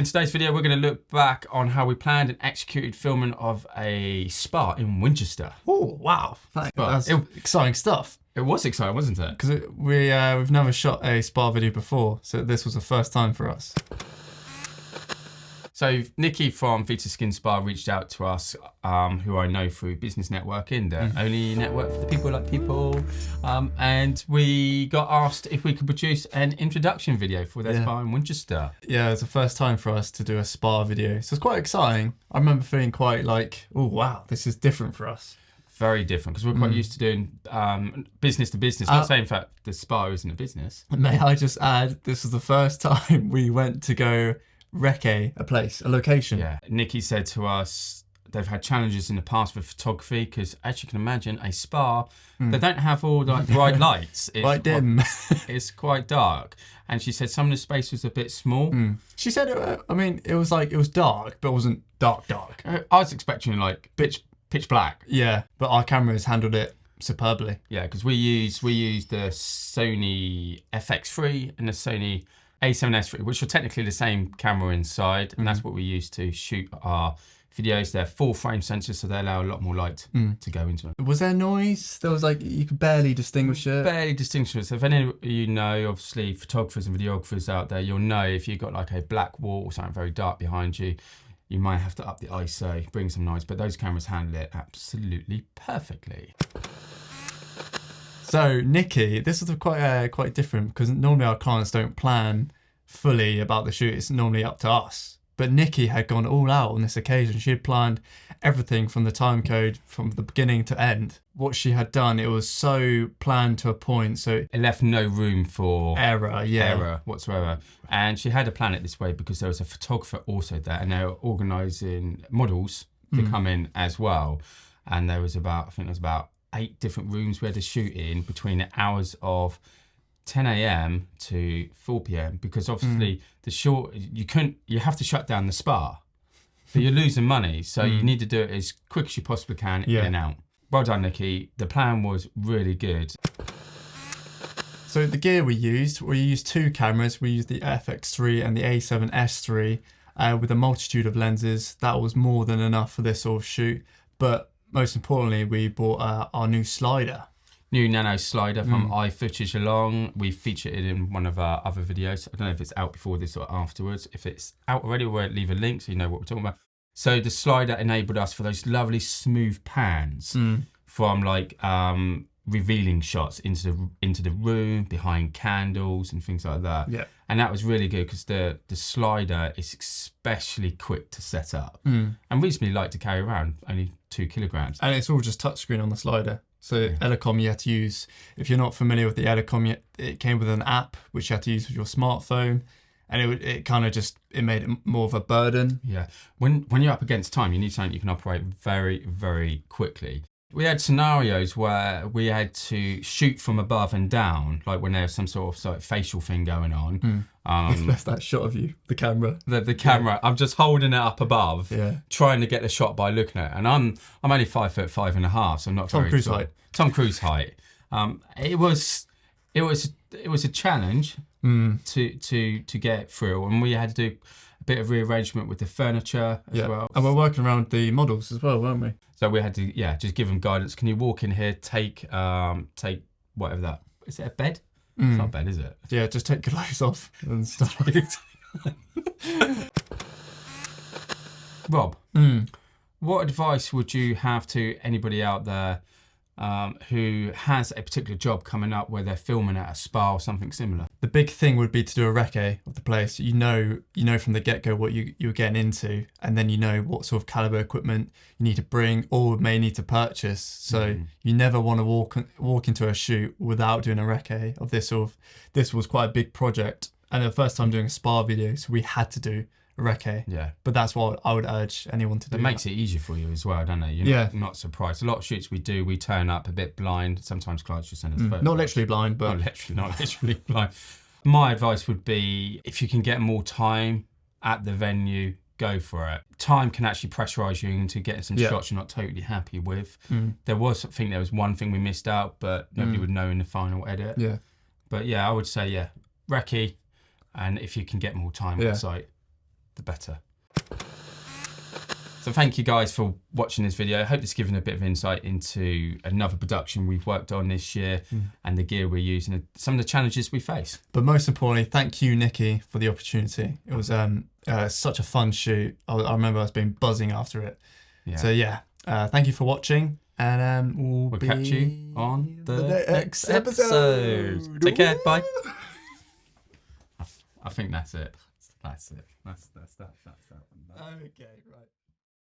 In today's video, we're going to look back on how we planned and executed filming of a spa in Winchester. Oh, wow. That's exciting stuff. It was exciting, wasn't it? Because we've never shot a spa video before, so this was the first time for us. So Nikki from Vita Skin Spa reached out to us, who I know through business networking, the only network for the people like people. And we got asked if we could produce an introduction video for their spa in Winchester. Yeah, it was the first time for us to do a spa video, so it's quite exciting. I remember feeling quite like, oh wow, this is different for us. Very different, because we're quite used to doing business to business. Not saying, in fact, the spa isn't a business. May I just add, this is the first time we went to go recce a location. Yeah, Nikki said to us they've had challenges in the past with photography because, as you can imagine, a spa, they don't have all like bright lights. It's quite dim. It's quite dark. And she said some of the space was a bit small. She said, it was dark, but it wasn't dark. I was expecting like pitch black. Yeah, but our cameras handled it superbly. Yeah, because we used the Sony FX3 and the Sony A7S3, which are technically the same camera inside, and that's what we use to shoot our videos. They're full frame sensors, so they allow a lot more light to go into them. Was there noise? There was you could barely distinguish it. Barely distinguish it. So if any of you know, obviously photographers and videographers out there, you'll know if you've got like a black wall or something very dark behind you, you might have to up the ISO, bring some noise, but those cameras handle it absolutely perfectly. So Nikki, this was quite different because normally our clients don't plan fully about the shoot. It's normally up to us. But Nikki had gone all out on this occasion. She had planned everything from the time code from the beginning to end. What she had done, it was so planned to a point, so it left no room for error whatsoever. And she had to plan it this way because there was a photographer also there, and they were organising models to come in as well. And there was about 8 different rooms we had to shoot in between the hours of 10 a.m. to 4 p.m. because obviously you have to shut down the spa, but you're losing money, so you need to do it as quick as you possibly can in and out. Well done, Nikki. The plan was really good. So the gear we used 2 cameras. We used the FX3 and the A7S3 with a multitude of lenses. That was more than enough for this sort of shoot, but most importantly, we bought our new slider. New nano slider from iFootage Along. We featured it in one of our other videos. I don't know if it's out before this or afterwards. If it's out already, we'll leave a link so you know what we're talking about. So the slider enabled us for those lovely smooth pans from like revealing shots into the room, behind candles and things like that. Yeah. And that was really good because the slider is especially quick to set up and reasonably light to carry around, only 2 kilograms. And it's all just touchscreen on the slider. So Elecom you had to use, if you're not familiar with the Elecom, it came with an app which you had to use with your smartphone, and it kind of it made it more of a burden. Yeah, when you're up against time, you need something you can operate very, very quickly. We had scenarios where we had to shoot from above and down, like when there's some sort of facial thing going on. That's that shot of you, the camera. The camera, I'm just holding it up above, trying to get the shot by looking at it. And I'm only 5'5.5", so I'm not Tom very Cruise tall. height. Tom Cruise height. It was a challenge to get through, and we had to do a bit of rearrangement with the furniture as well. And we're working around the models as well, weren't we? So we had to just give them guidance. Can you walk in here? Take whatever that is. It a bed? It's not a bed, is it? Yeah, just take your clothes off and stuff. Rob, what advice would you have to anybody out there who has a particular job coming up where they're filming at a spa or something similar? The big thing would be to do a recce of the place. You know from the get-go what you're getting into, and then you know what sort of caliber equipment you need to bring or may need to purchase. So you never want to walk into a shoot without doing a recce of this sort of. This was quite a big project, and the first time doing a spa video, so we had to do a recce. Yeah. But that's what I would urge anyone to do. It makes it easier for you as well, doesn't it? You're not surprised. A lot of shoots we turn up a bit blind. Sometimes clients just send us photos. Not literally blind, but not literally blind. My advice would be, if you can get more time at the venue, go for it. Time can actually pressurise you into getting some shots you're not totally happy with. There was one thing we missed out, but nobody would know in the final edit. Yeah. But I would say recce, and if you can get more time on site, the better. So thank you guys for watching this video. I hope it's given a bit of insight into another production we've worked on this year and the gear we're using and some of the challenges we face. But most importantly, thank you, Nikki, for the opportunity. It was such a fun shoot. I remember us being buzzing after it. Yeah. So yeah, thank you for watching, and we'll catch you on the next episode. Take care. Bye. I think that's it. That's it. That's that one. Okay, right.